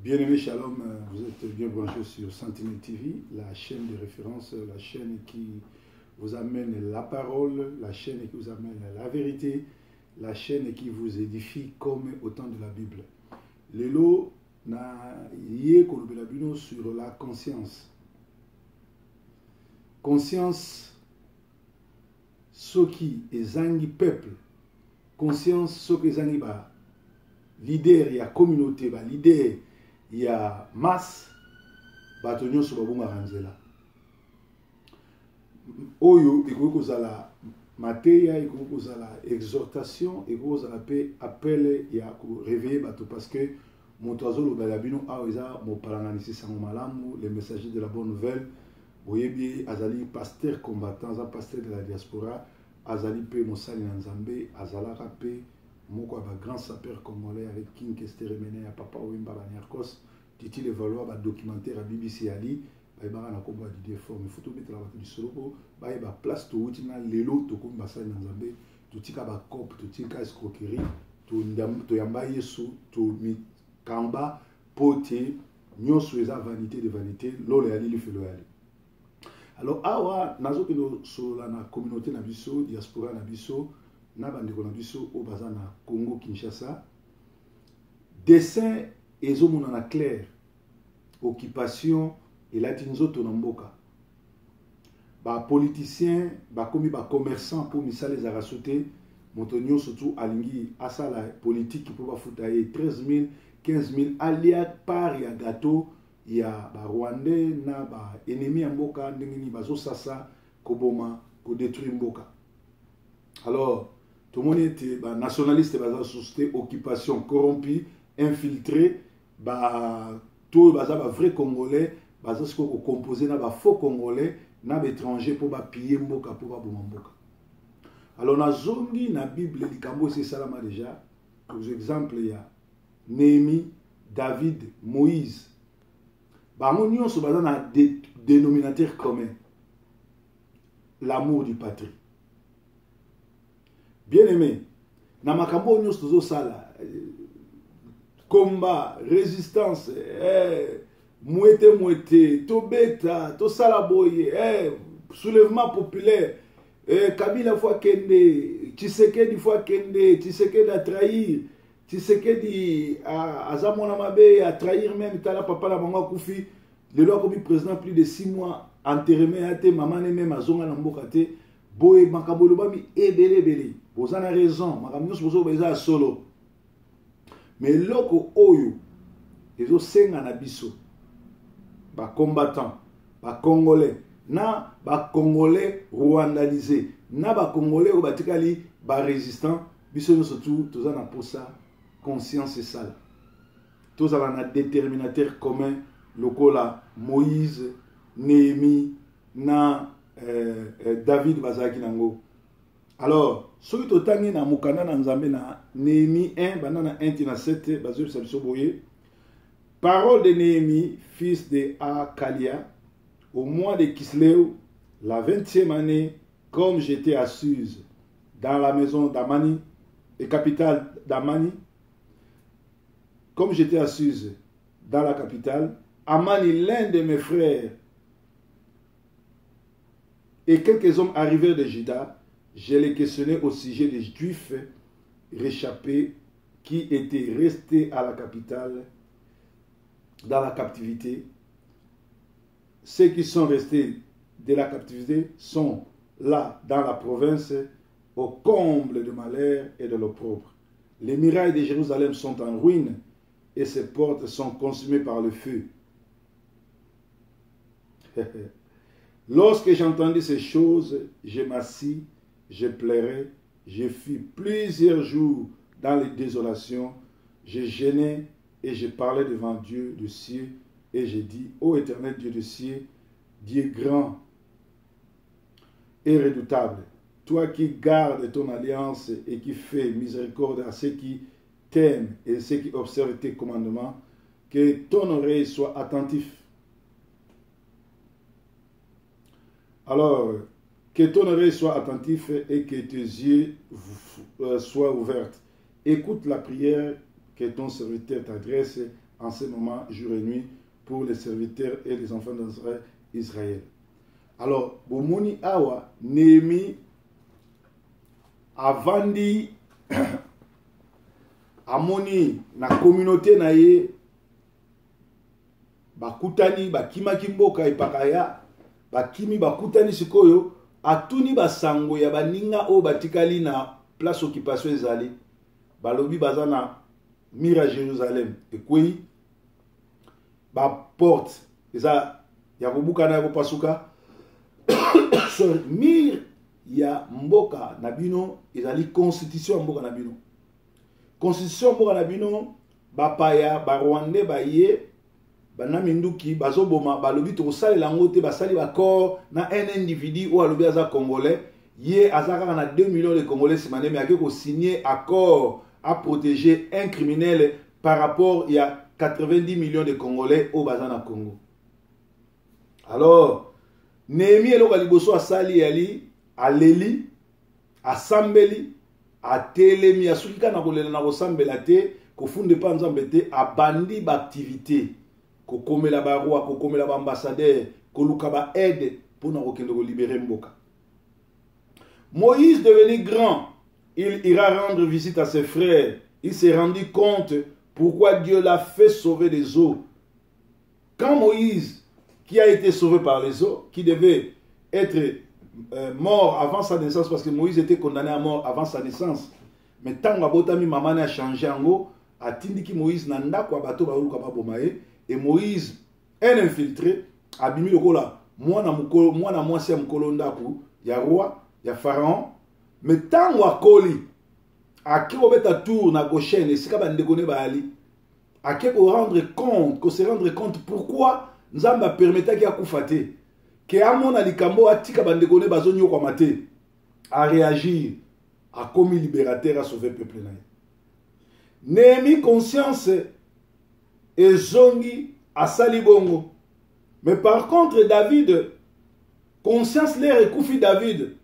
Bien-aimés, shalom, vous êtes bien branchés sur Sentinelle TV, la chaîne de référence, la chaîne qui vous amène la parole, la chaîne qui vous amène la vérité, la chaîne qui vous édifie comme au temps de la Bible. Lelo na yé kolobela bino sur la conscience. Conscience soki ezangi peuple, conscience soki ezangi ba leader ya communauté, ba leader ya masse, bato nyonso babongaka nzela oyo ekoki kozala mateya, ekoki kozala exhortation, ekoki kozala pe appel ya koréveiller bato, parce que moto azolobela bino awa eza mopalanganisi sango malamu, le messager de la bonne nouvelle. Boyebi azali pasteur combattant, aza pasteur de la diaspora, azali pe mosali na nzambe, azalaka pe moko ba grand sapeur congolais avec King Kester Emene ya papa Wemba Banyarkos, Titi le Valois, ba documentaire à BBC Ali, ba ibara na komba di déforme, photo mettre la bato du solo, ba iba place to utina lelo to komba sa na nzambe, to tika ba cop, to tika escroquerie, to yamba yesu, to mi kamba pote, nyonso eza vanité de vanité, lole ali li felo ali. Alors awa nazo kino so la communauté na biso, diaspora na biso, na bandeko na biso o baza na Congo Kinshasa, dessin ezomona na clair, occupation elati nzoto na mboka, ba politicien bakomi ba commerçant pour misala ezaka sote, moto nyonso tu alingi asala politique pour bafuta ye 13 000 15 000 alia par ya gâteau ya ba Rwandais na ba ennemi ya mboka ndenge ni bazo sasa koboma ko détruire mboka. Alors tout le monde était ba nationaliste, baza société occupation corrompue, infiltré, ba tout baza ba vrai congolais, baza ce ko composé na ba faux congolais na ba étranger pour ba piller mboka, pour ba boma mboka. Alors na zongi na Bible likambo c'est salama déjà. Pour exemple il y a Néhémie, David, Moïse. Bango nyonso baza na dénominateur commun, l'amour du patrie. Bien aimé, na makambo nyonso tozo sala, combat, résistance, mouete, tobeta, to sala boye, soulèvement populaire, Kabila fois kende, Tshisekedi fois kende, Tshisekedi a trahir, Tshisekedi a zamona mabe, a trahir même tala papa la bango koufi, le loi comme président plus de 6 mois, enterré ate, maman même a zonga na mboka te, boye makabolo bami ebele. Vous avez raison, madame, nous sommes solo. Mais loko oyo, les autres senga na biso, ba combattants, ba congolais, na ba congolais rwandalisés, na ba congolais ou batikali ba résistants, biso nous surtout, tous en a pour ça, conscience et ça. Tous en a déterminateur commun, lokola Moïse, Néhémie, na David Bazaki Nango. Alors, ce qui est tangi na mukanda na nzambe na Néhémie 1, banana 1 tina 7, bazou sabiso boye. Parole de Néhémie, fils de Akalia, au mois de Kislev, la 20e année, comme j'étais à Suse, dans la maison d'Amani, et capitale d'Amani, comme j'étais à Suse, dans la capitale, Amani, l'un de mes frères, et quelques hommes arrivèrent de Juda. Je les questionnais au sujet des Juifs réchappés qui étaient restés à la capitale, dans la captivité. Ceux qui sont restés de la captivité sont là, dans la province, au comble de malheur et de l'opprobre. Les murailles de Jérusalem sont en ruine et ses portes sont consumées par le feu. Lorsque j'entendis ces choses, je m'assis, je pleurais, je fus plusieurs jours dans les désolations, je gênais et je parlais devant Dieu du ciel et je dis, ô éternel Dieu du ciel, Dieu grand et redoutable, toi qui gardes ton alliance et qui fais miséricorde à ceux qui t'aiment et ceux qui observent tes commandements, que ton oreille soit attentive. Alors, que ton oreille soit attentif et que tes yeux soient ouverts. Écoute la prière que ton serviteur t'adresse en ce moment, jour et nuit, pour les serviteurs et les enfants d'Israël. Alors, Bomoni Awa, Néhémie, avandi, amoni, na communauté na ye, bakutani, bakima kimboka ipakaya, bakimi bakutani sikoyo, atuni basango ya baninga o batikali na place occupation ezali, balobi bazana mira Jérusalem, ekweyi, ba porte, eza, ya kobukana ya kopasuka, mir ya mboka nabino ezali constitution ya mboka nabino. Constitution mboka nabino bapaya ba Rwandais baye banaminduki bazoboma balobi to salela ngo te basali bakor na un individu ou alobi aza congolais ye azaka na 2 millions de congolais simane mais akeko signer accord à protéger un criminel par rapport il y a 90 millions de congolais au bazana Congo. Alors Néhémie eloko liboso asali yali aleli asambeli atelemi asukika na kolela na kosambela te kofunde pa nzambe te abandi ba activité kokomela ba roi kokomela ba ambassadeur koluka ba aide pour na kokende ko libérer mboka. Moïse devenu grand, il ira rendre visite à ses frères. Il s'est rendu compte pourquoi Dieu l'a fait sauver des eaux. Quand Moïse, qui a été sauvé par les eaux, qui devait être mort avant sa naissance, parce que Moïse était condamné à mort avant sa naissance, mais tant que maman a changé en haut, a tindi Moïse nanda kwa bato ba uluka bomae, et Moïse, un infiltré, a bimi le kola, moi na mwasi ya mukolo ndaku, ya roi, ya pharaon, mais tant wa koli, a ki obeta tour na Goshen, et sika bande kone ba ali, a ki rendre compte pourquoi Nzamba permettait qu'il y a koufate, que amon alikambo atika bande kone bazonyo kwa mate, à réagir, à commis libérateur à sauver le peuple. Néhémie conscience et zongi à salibongo. Mais par contre David, conscience l'air et koufi David.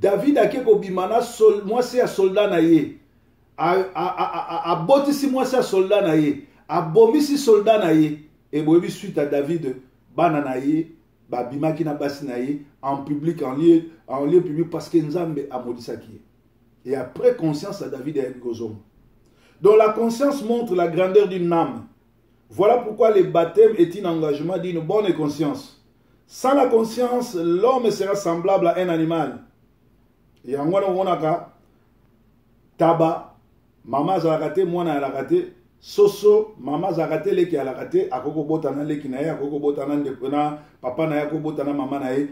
David a keko bimana moi c'est un soldat naïe. A botisi moi c'est un soldat naïe. A bomisi soldat naïe. Et boyebi suite à David, bana naïe, babima ki na basi naïe, en public, en lieu public, parce que Nzambe a maudit ça qui est. Et après conscience à David et à Gozom. Donc la conscience montre la grandeur d'une âme. Voilà pourquoi le baptême est un engagement d'une bonne conscience. Sans la conscience, l'homme sera semblable à un animal. Et en gros, on a taba, maman zalakate, mwana alakate, soso, maman zalakate, leki alakate, akoko botana leki nae, akoko botana ndekona, papa nae, akoko botana maman nae.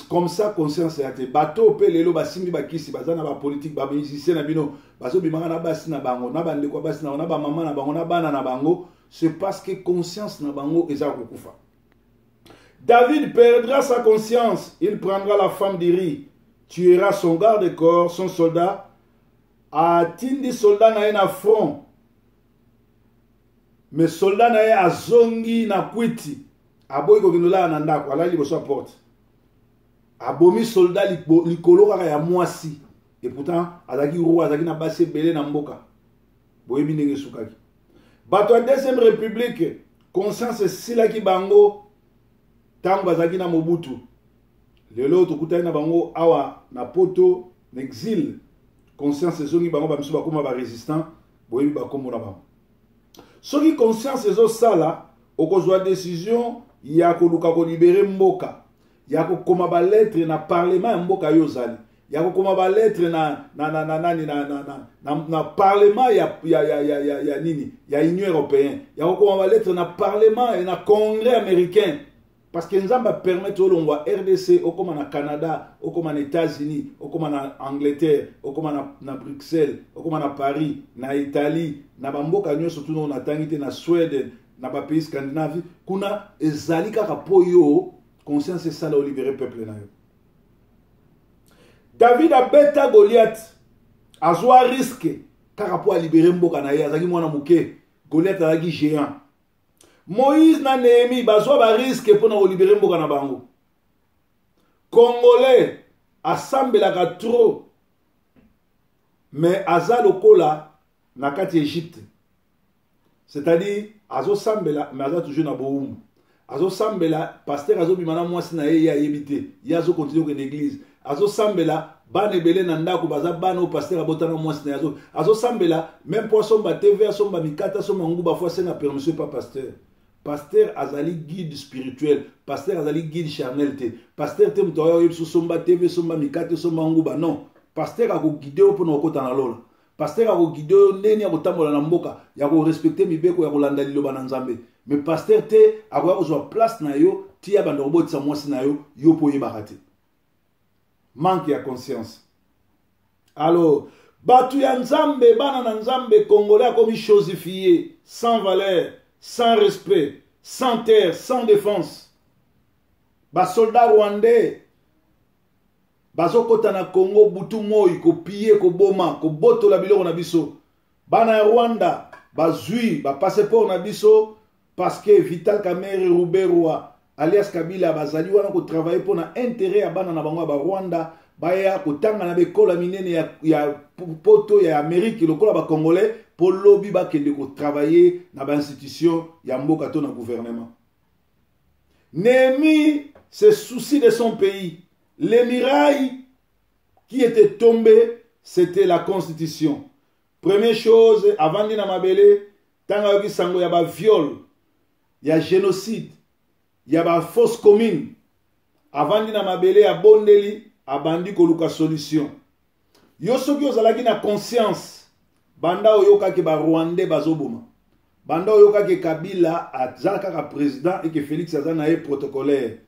Comme ça, conscience est athée. Bateau, pelelo, basimbi, bakisi, bazana, ba politique, ba musicien, na bino, baso bimanga na basi na bango, na bande kwa basi na ba maman na bango, na bana na bango, c'est parce que conscience na bango eza kokufa. David perdra sa conscience, il prendra la femme d'Iri, tuera son garde-corps, son soldat, atindi soldat na na front. Mais soldat na azongi na kwiti, aboy ko kinola na ndako, ala liboso porte. Abomi soldat likolo kaka ya mwasi. Et pourtant, azaki roi, azaki na base belé na mboka. Boyebi ndenge sukaki. Bato ya deuxième république, conscience silaki bango, tango bazaki na Mobutu. Lelo tokutaki na bango awa na poto, na exil. Conscience ezongi bango bamisu bakoma ba résistant, boyebi bakombo na bango. Soki conscience ezo sala, okozwa décision ya koluka ko libérer mboka. Ya kokoma ba lettre na parlement mboka yozali. Ya kokoma ba lettre na parlement ya nini ya Union européenne. Ya kokoma ba lettre na parlement et na congrès américain. Parce que nzamba permet olongwa RDC okoma na Canada, okoma na États-Unis, okoma na Angleterre, okoma na Bruxelles, okoma na Paris, na Italie, na bamboka nyonso tuno na tangite na Sweden, na ba pays scandinave, kuna ezali kaka po yo conscience est ça là au libérer peuple na yo. David a beta Goliath azwa risque car pour libérer mboka na ye azaki mwana muke. Goliath azaki géant. Moïse na Néhémie bazwa ba risque pour na libérer mboka na bango. Congolais asambelaka trop mais aza lokola na kati Égypte. c'est-à-dire azo sambela mais azo toujours na boum azo sambela pasteur azo bimana mwasi na ye ya yebite yazo continue que l'église azo sambela bana ebele na ndako baza bana o pasteur abotana mwasi na yazo azo sambela même poisson ba TV asomba mikata somba nguba fois c'est na permission pas pasteur. Pasteur azali guide spirituel, pasteur azali guide charnel te. Pasteur te mtoyo yebso somba TV somba mikate somba nguba non. Pasteur ako guide o pona okota na lola. Pasteur ako guide o neni akotambola na mboka ya ko respecter mibeko ya kolanda liloba na Nzambe. Mais pasteur te ako kozwa place na yo ti ya bando robotisa mwasi na yo yo po yebaka te. Manque ya conscience. Alors, batu ya Nzambe bana na Nzambe congolais a commis chosifié, sans valeur, sans respect, sans terre, sans défense. Ba soldat rwandais bazokota na Congo butu moi ko piller ko boma ko botola biloko na biso. Bana ya Rwanda bazui ba passeport na biso parce que Vital Kamerhe Ruberwa alias Kabila bazali wana ko travailler pour na intérêt ya bana na bango ba Rwanda baya ko tanga na bekola minene ya poto ya Amérique lokola ba Congolais pour lobby ba kende ko travailler na ba institution ya mboka to na gouvernement. Néhémie se soucie de son pays. Les murailles qui étaient tombées, c'était la constitution. Première chose, avant de mabele, tanga yoki sango ya ba viol, ya génocide, ya ba fausse commune. Avant de mabele ya bondeli, abandi ko luka solution. Yo soki ozalaki na conscience, banda oyoka ke ba Rwandais bazoboma. Banda oyoka ke Kabila azalaka ka président et que Félix azana e protocolaire.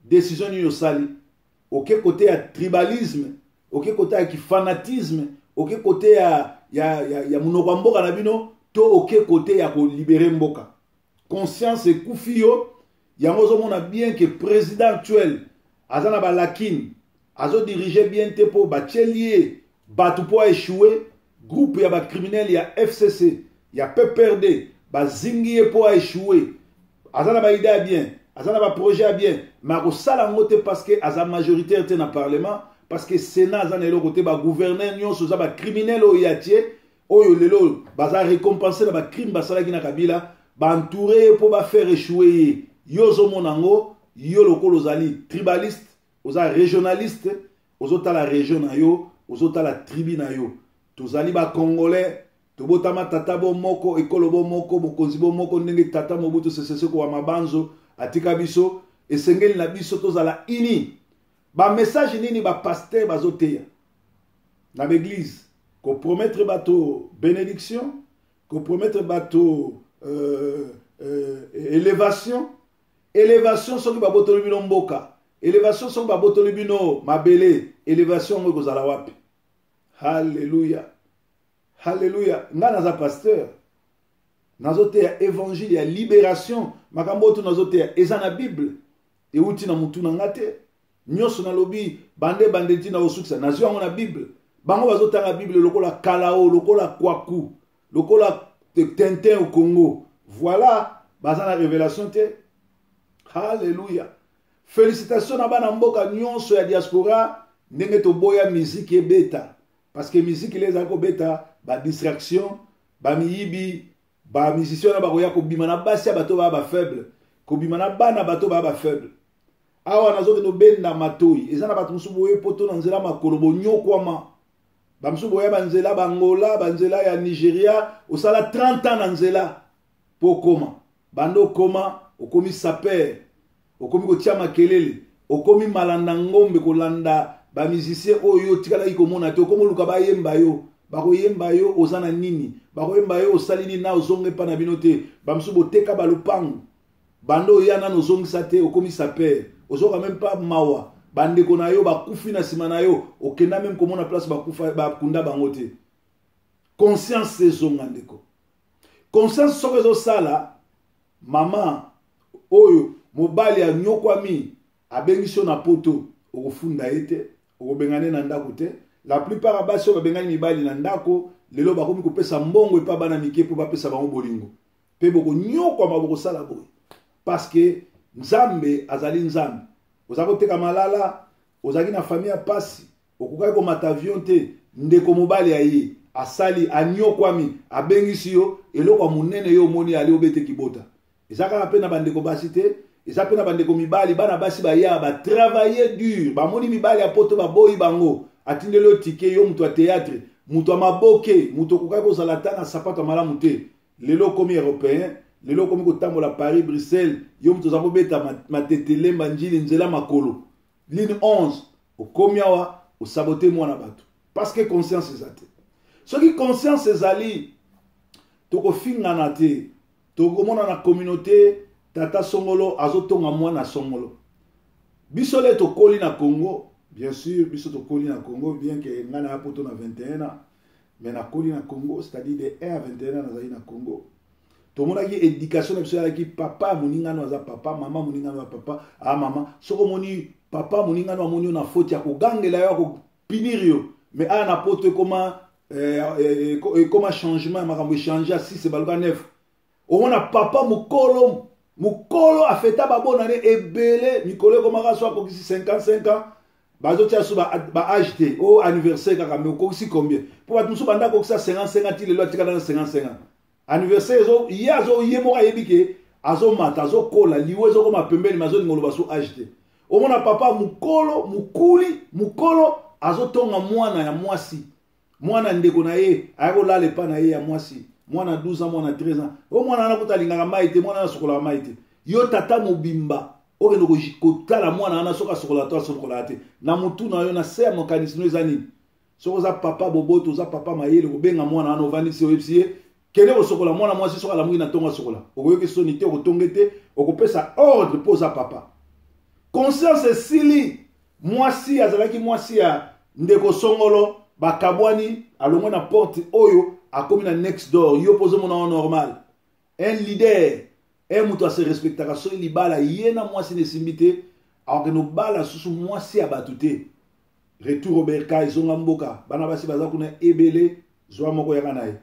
Décision ni yosali. Auquel côté à tribalisme, auquel côté à fanatisme, auquel côté à monokambo kanabino, to auquel côté à libérer mboka. Conscience et koufio, yangozo mona bien que président actuel, azana ba lakin, azo diriger bien tepo ba tchelier, batu po échouer, groupe ya ba criminel ya FCC, ya PPRD, ba zingiye po échouer, azana ba idée bien. Azana ba projet bien, mais au salamote parce que aza majoritaire dans le parlement, parce que Sénat azana le côté ba gouverneur nyon soza ba criminel o yatie, oyo lelo baza récompenser ba crime basala ki na Kabila, ba entourer pour ba faire échouer yozo monango, yo lokolo zali tribaliste, oza régionaliste, ozota la région na yo, ozota la tribu na yo. Tozali ba congolais tobotama tata bo moko ekolo bo moko bokonzi bo moko ndenge tata Mobutu Sese Seko wa mabanzo atika biso esengeli na biso tozala ini ba message nini ba pasteur bazoteya na l'église ko promettre bato bénédiction ko promettre bato élévation soki ba botoli bino mboka élévation soki ba botoli bino mabele élévation ngo kozala wapi. Hallelujah. Hallelujah. Nga naza pasteur. Nazote ya évangile ya libération. Makambo to nazote ya eza na Bible. E uti na mutu na ngate. Nyoso na lobi bande tina osukisa. Nazio yango na Bible. Bango bazotanga Bible lokola Kalao, lokola Kwaku, lokola Tintin au Congo. Voilà. Baza na révélation te. Hallelujah. Félicitations na bana mboka nyonso ya diaspora. Ndenge to boya musique e beta. Parce que musique les a ko beta. Ba distraction, ba miyibi, ba musicien na ba koya ko bimana basi ya bato ba faible, ko bimana bana bato ba faible. Awa nazo no benda matoi, ezana bato musubo ye poto na nzela makolo bo nyokwama. Ba musubo ya banzela bangola, banzela ya Nigeria, osala 30 ans na nzela po koma. Bando koma, okomi saper, okomi ko tia makelele, okomi malanda ngombe ko landa ba musicien oyo tikala ikomona te okomo luka ba yemba yo. Bakoyemba yo ozana nini bakoyemba yo osalini na ozonge pa na binote bamsu boteka balupangu bando yana nozongisa te okomisa père ozoka même pas mawa bandeko na yo bakufi na sima na yo okenda même komona place bakufa bakunda bango te. Conscience ezonga ndeko conscience soko ezosala mama oyo mobali ya nyokwami abengiso na poto okofunda ete okobengane na ndako te. La plupart a basi ba bengani mibali na ndako lelo bakomi kopesa mbongo epa bana mike po bapesa bango bolingo pe boko nyoko maboko sala boy parce que Nzambe azali Nzambe ozako teka malala ozaki na famille pasi okukai ko mata avion te ndeko mobali aye asali anyokwami abengisi yo eloko munene yo moni ali obete kibota ezaka pe na bandeko basi te eza pe na bandeko mibali bana basi baya ba travailler dur ba moni mibali apoto ba boyi bango atindelo tike yo mutu a théâtre mutu a maboke mutu kokai ko salatana sapato malamu te lelo komi européen lelo komi ko tambola Paris Bruxelles yo mutu za kobeta matetele manjili nzela makolo ligne 11 okomi awa o saboter mwana bato parce que conscience ezate soki conscience ezali toko fingana te toko mona na communauté tata songolo azotonga mwana songolo biso le tokoli na Congo bien sûr biso tokoli na Congo bien que ngana ya poto na 21 ans mais na koli na Congo c'est-à-dire de 1 à 21 ans na Congo to mona ki éducation na biso ya ki papa moninga no za papa mama moninga no papa ah mama soko moni papa moninga no moni na faute ya ko gangela ya ko pinir yo mais ana poto comment changement makambo changer si c'est baluka neuf on a papa mukolo afeta babona ne ebele mikolo komaka so akokisi 55 ans bazo tia so ba âge au anniversaire kaka mais okokisi combien pour ba tumuso banda kokisa 55 ans ti lelo atikala na 55 ans anniversaire zo yazo yemoka yebike azo mata azo kola liwe zo koma pembeni mazo ngolo baso âge omona papa mukolo azo tonga mwana ya mwasi mwana ndeko na ye ayako lale pa na ye ya mwasi mwana 12 ans mwana 13 ans o mwana na kutalingaka maite mwana na sokola maite yo tata mobimba okendo kotala mwana na soka sokola to sokola te na mutu na yo na se mécanisme ezani soko za papa boboto za papa mayele kobenga mwana na ovandi se websie kende ko sokola mwana mwasi soka la mwini na tonga sokola okoyoki sonité okotongete okopesa ordre poza papa conscience esili mwasi azalaki mwasi ya ndeko songolo bakabwani alongo na porte oyo akomi na next door yo pozo mona normal un leader un mutu se respectaka so libala yena mwasi ne simbite akeno bala susu mwasi abatute retour Robert Ka izonga mboka bana basi baza kuna ebele zwa moko ya kanaye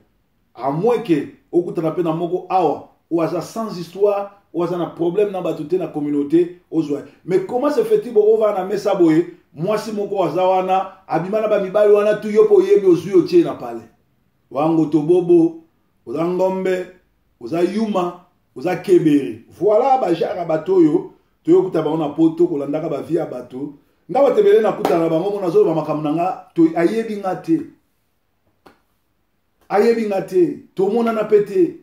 à moins que okutana pe na moko awa ou aza sans histoire ou aza na problème na batute na communauté ozwa mais comment se fait-il bova na mesa boye mwasi moko azawana abimana ba mibali wana tu yopo yebi ozwi otie na pale wango tobobo oza ngombe oza yuma oza kebere voilà ba jara batoyo toyo kutaba na poto kolandaka ba via bato ngaba tebele na kutana bango mona zo ba makamnanga to ayebi ngate to mona na pété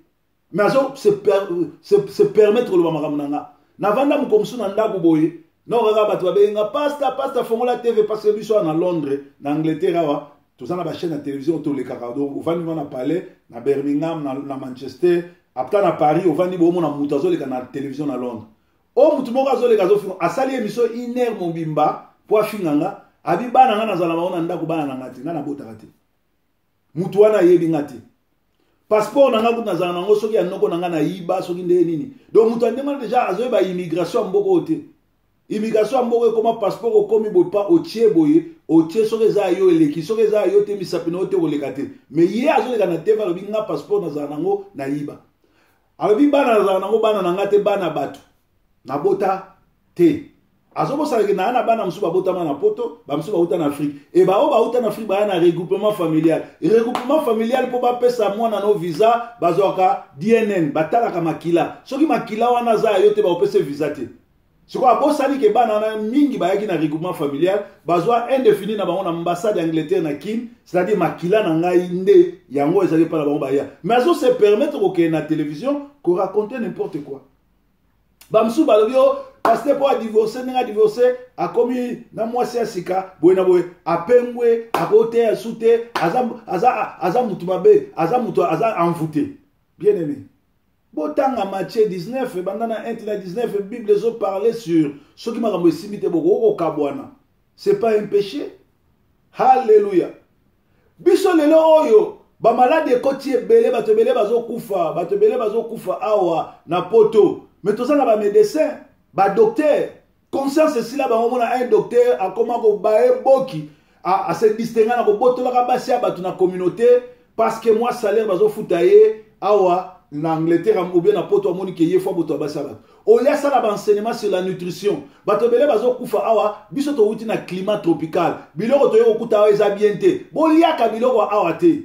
mais azo se permettre le ba makamnanga na vanda mukomsu na ndaku boye non kaka bato babenga pasta fongola TV parce que biso na Londres na Angleterre awa tozana ba chaîne na télévision to le kaka donc ovandi na palais na Birmingham na Manchester apta na Paris ovandi bo mona mutazo le na télévision na Londres o mutu moko azo le kazo fingo asali émission iner mobimba po afinganga abi bana ngana zala maona ndako bana na ngati ngana bota kati mutu wana yebi ngati passeport nanga kuna zala nango soki anoko nanga na yiba soki nde nini donc mutu andema déjà azo ba immigration mboko te immigration mboko comme passeport okomi boy pa otie boye otie soki za yo eleki soki za yo te misapino te koleka te mais ye azo leka na teva lobi nga passeport na zala nango na yiba alobi bana na zala nango bana nanga te bana bato na bota te azobo saleke na ana bana musu babota na poto ba musu bauta na Afrique et ba o bauta na Afrique ba na regroupement familial po ba pesa mwana no visa bazoka DNN batalaka makila soki makila wana za yo te ba opese visa te siko abosali ke bana na mingi ba yaki na regroupement familial bazwa indéfini na bango na ambassade d'Angleterre na Kin c'est-à-dire makila na ngai nde yango ezali pa na bango ba ya mais azo se permettre ko na télévision ko raconter n'importe quoi ba musu balobio parce que pour divorcer n'a divorcé a commis na mwasi asika boye na boye apengwe akote asute aza mutu mabe aza envoûté bien aimé botanga Matthieu 19 bandana 1 19 Bible zo parler sur ce qui m'a ramé simité boko kabwana c'est pas un péché alléluia biso lelo oyo ba malade ekoti ebele bato ebele bazo kufa awa na poto mais toza na ba médecin ba docteur conscience si là ba mona un docteur a comment ko bae boki a se distinguer na ko botola ka basi abatu na communauté parce que moi salaire bazo futaye awa na Angleterre ou bien na poto amoni ke ye fo boto basi abatu o ya sala ba enseignement sur la nutrition bato bele bazo kufa awa biso to wuti na climat tropical biloko to yo kuta eza bien te bo liaka biloko awa te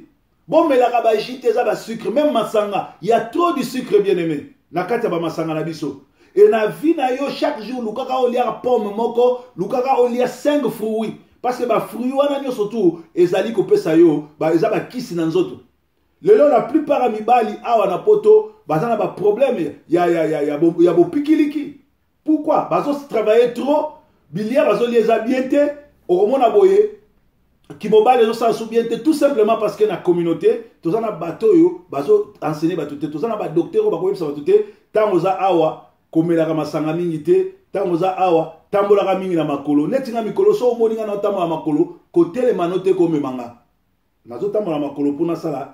Bon, mais la rabajite, ça va sucre, même masanga. Il y a trop de sucre, bien aimé. Nakata ba masanga na biso. Et na vie na yo, chaque jour, lukaka olia pomme moko, lukaka olia 5 fruits. Parce que ba fruits wana nyo surtout, ezali ko pesa yo, ba ezaba kisi na nzoto. Lelo la plupart amibali awa na poto, bazana ba problème, ya bo pikiliki. Pourquoi? Bazo travailler trop, bilia bazo lieza biente, au mona boye. Qui mobile les gens bien tout simplement parce que la communauté tous en a bateau yo bazo enseigner bateau tous en a ba docteur ba ko yebisa bateau tant oza awa komela ka masanga mingi te tant oza awa tambola ka mingi na makolo netinga mikolo so moninga na tambola makolo côté les manote ko memanga nazo tambola makolo pona sala